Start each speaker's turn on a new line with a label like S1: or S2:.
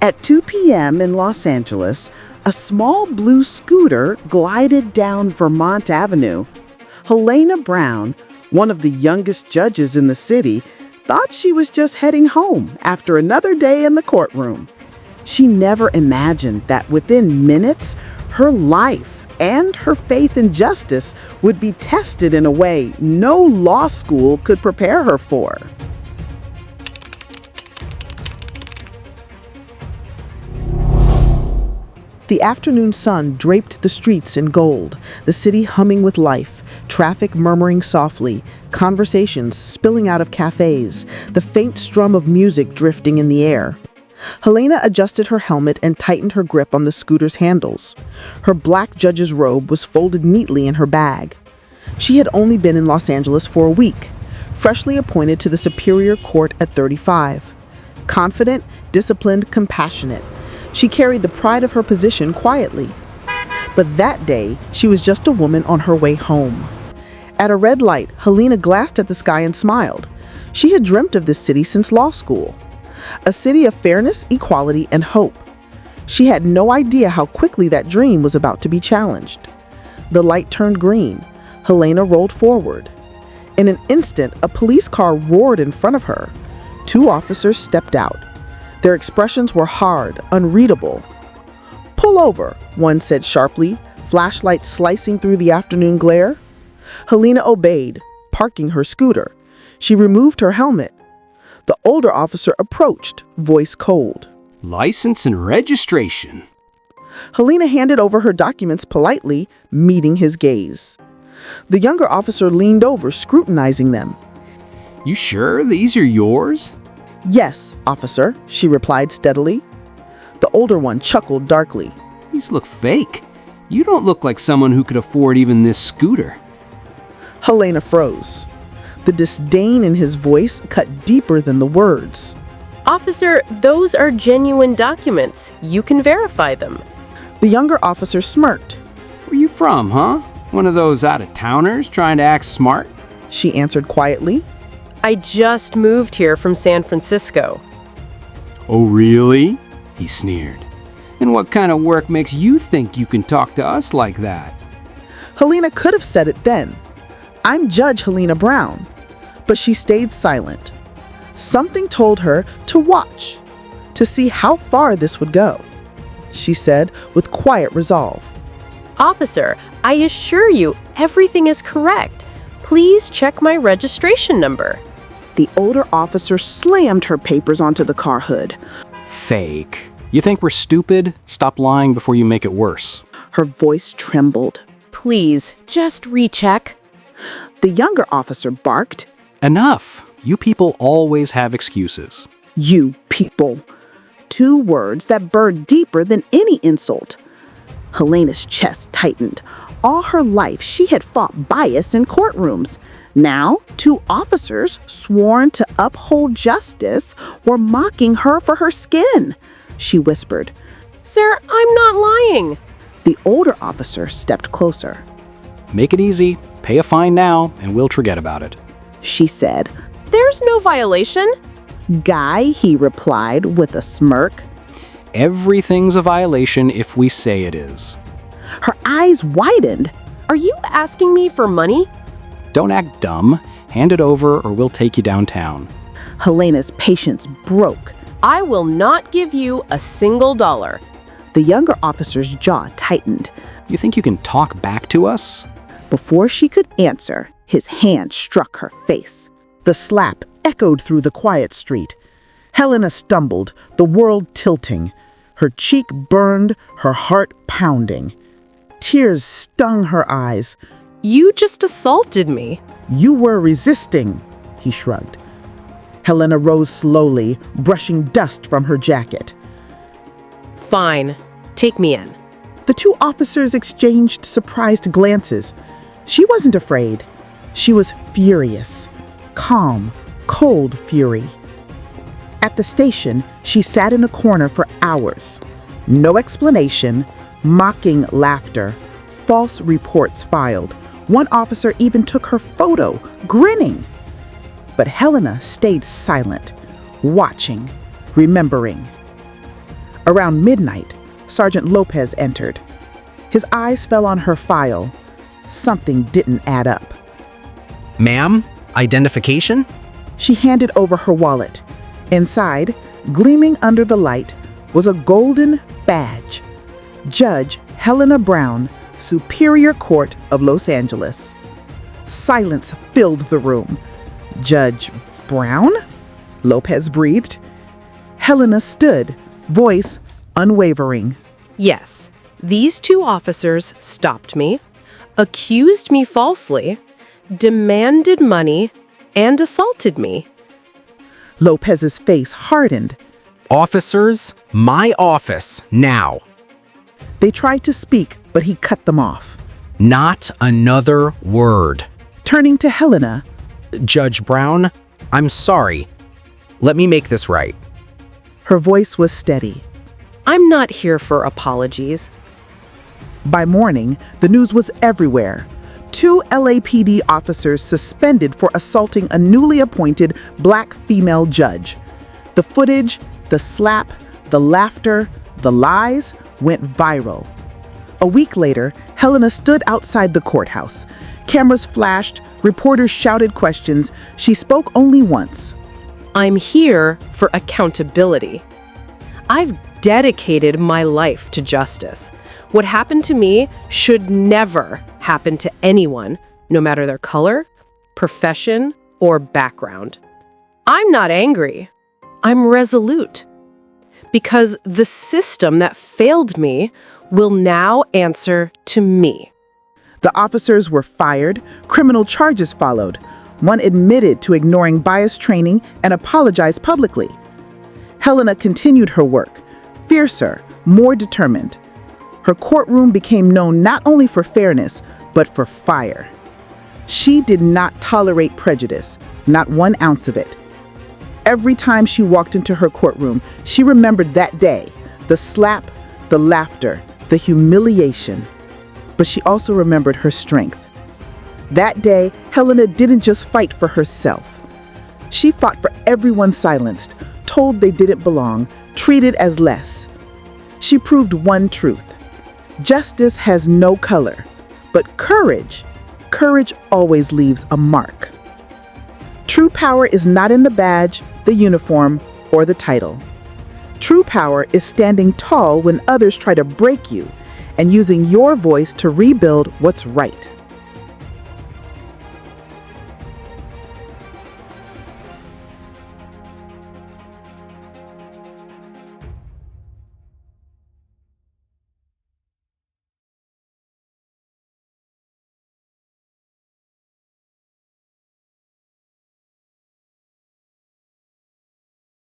S1: At 2 p.m. in Los Angeles, a small blue scooter glided down Vermont Avenue. Helena Brown, one of the youngest judges in the city, thought she was just heading home after another day in the courtroom. She never imagined that within minutes, her life and her faith in justice would be tested in a way no law school could prepare her for. The afternoon sun draped the streets in gold, the city humming with life, traffic murmuring softly, conversations spilling out of cafes, the faint strum of music drifting in the air. Helena adjusted her helmet and tightened her grip on the scooter's handles. Her black judge's robe was folded neatly in her bag. She had only been in Los Angeles for a week, freshly appointed to the Superior Court at 35. Confident, disciplined, compassionate, she carried the pride of her position quietly. But that day, she was just a woman on her way home. At a red light, Helena glanced at the sky and smiled. She had dreamt of this city since law school. A city of fairness, equality, and hope. She had no idea how quickly that dream was about to be challenged. The light turned green. Helena rolled forward. In an instant, a police car roared in front of her. 2 officers stepped out. Their expressions were hard, unreadable. "Pull over," one said sharply, flashlight slicing through the afternoon glare. Helena obeyed, parking her scooter. She removed her helmet. The older officer approached, voice cold.
S2: "License and registration."
S1: Helena handed over her documents politely, meeting his gaze. The younger officer leaned over, scrutinizing them.
S2: "You sure these are yours?"
S1: "Yes, officer," she replied steadily. The older one chuckled darkly.
S2: "These look fake. You don't look like someone who could afford even this scooter."
S1: Helena froze. The disdain in his voice cut deeper than the words.
S3: "Officer, those are genuine documents. You can verify them."
S1: The younger officer smirked.
S2: "Where you from, huh? One of those out-of-towners trying to act smart?"
S1: She answered quietly.
S3: "I just moved here from San Francisco."
S2: "Oh, really?" he sneered. "And what kind of work makes you think you can talk to us like that?"
S1: Helena could have said it then. "I'm Judge Helena Brown." But she stayed silent. Something told her to watch, to see how far this would go. She said with quiet resolve.
S3: "Officer, I assure you everything is correct. Please check my registration number."
S1: The older officer slammed her papers onto the car hood.
S2: "Fake. You think we're stupid? Stop lying before you make it worse."
S1: Her voice trembled.
S3: "Please, just recheck."
S1: The younger officer barked.
S2: "Enough. You people always have excuses."
S1: "You people." 2 words that burned deeper than any insult. Helena's chest tightened. All her life, she had fought bias in courtrooms. Now, 2 officers sworn to uphold justice were mocking her for her skin. She whispered.
S3: "Sir, I'm not lying."
S1: The older officer stepped closer.
S2: "Make it easy. Pay a fine now, and we'll forget about it."
S1: She said.
S3: "There's no violation."
S1: "Guy," he replied with a smirk.
S2: "Everything's a violation if we say it is."
S1: Her eyes widened.
S3: "Are you asking me for money?"
S2: "Don't act dumb. Hand it over or we'll take you downtown."
S1: Helena's patience broke.
S3: "I will not give you a single dollar."
S1: The younger officer's jaw tightened.
S2: "You think you can talk back to us?"
S1: Before she could answer, his hand struck her face. The slap echoed through the quiet street. Helena stumbled, the world tilting. Her cheek burned, her heart pounding. Tears stung her eyes.
S3: "You just assaulted me."
S1: "You were resisting," he shrugged. Helena rose slowly, brushing dust from her jacket.
S3: "Fine. Take me in."
S1: The 2 officers exchanged surprised glances. She wasn't afraid. She was furious. Calm, cold fury. At the station, she sat in a corner for hours. No explanation, mocking laughter, false reports filed. One officer even took her photo, grinning. But Helena stayed silent, watching, remembering. Around midnight, Sergeant Lopez entered. His eyes fell on her file. Something didn't add up.
S4: Ma'am, identification?
S1: She handed over her wallet. Inside, gleaming under the light, was a golden badge. Judge Helena Brown, Superior Court of Los Angeles. Silence filled the room. Judge Brown? Lopez breathed. Helena stood, voice unwavering.
S3: Yes, these two officers stopped me, accused me falsely, demanded money, and assaulted me.
S1: Lopez's face hardened.
S4: Officers, my office, now.
S1: They tried to speak, but he cut them off.
S4: Not another word.
S1: Turning to Helena,
S4: Judge Brown, I'm sorry. Let me make this right.
S1: her voice was steady.
S3: I'm not here for apologies.
S1: By morning, the news was everywhere. 2 LAPD officers suspended for assaulting a newly appointed black female judge. The footage, the slap, the laughter, the lies went viral. A week later, Helena stood outside the courthouse. Cameras flashed, reporters shouted questions. She spoke only once.
S3: I'm here for accountability. I've dedicated my life to justice. What happened to me should never happen to anyone, no matter their color, profession, or background. I'm not angry. I'm resolute. Because the system that failed me will now answer to me.
S1: The officers were fired. Criminal charges followed. One admitted to ignoring bias training and apologized publicly. Helena continued her work, fiercer, more determined. Her courtroom became known not only for fairness, but for fire. She did not tolerate prejudice, not 1 ounce of it. Every time she walked into her courtroom, she remembered that day, the slap, the laughter, the humiliation. But she also remembered her strength. That day, Helena didn't just fight for herself. She fought for everyone silenced, told they didn't belong, treated as less. She proved one truth. Justice has no color, but courage always leaves a mark. True power is not in the badge, the uniform, or the title. True power is standing tall when others try to break you and using your voice to rebuild what's right.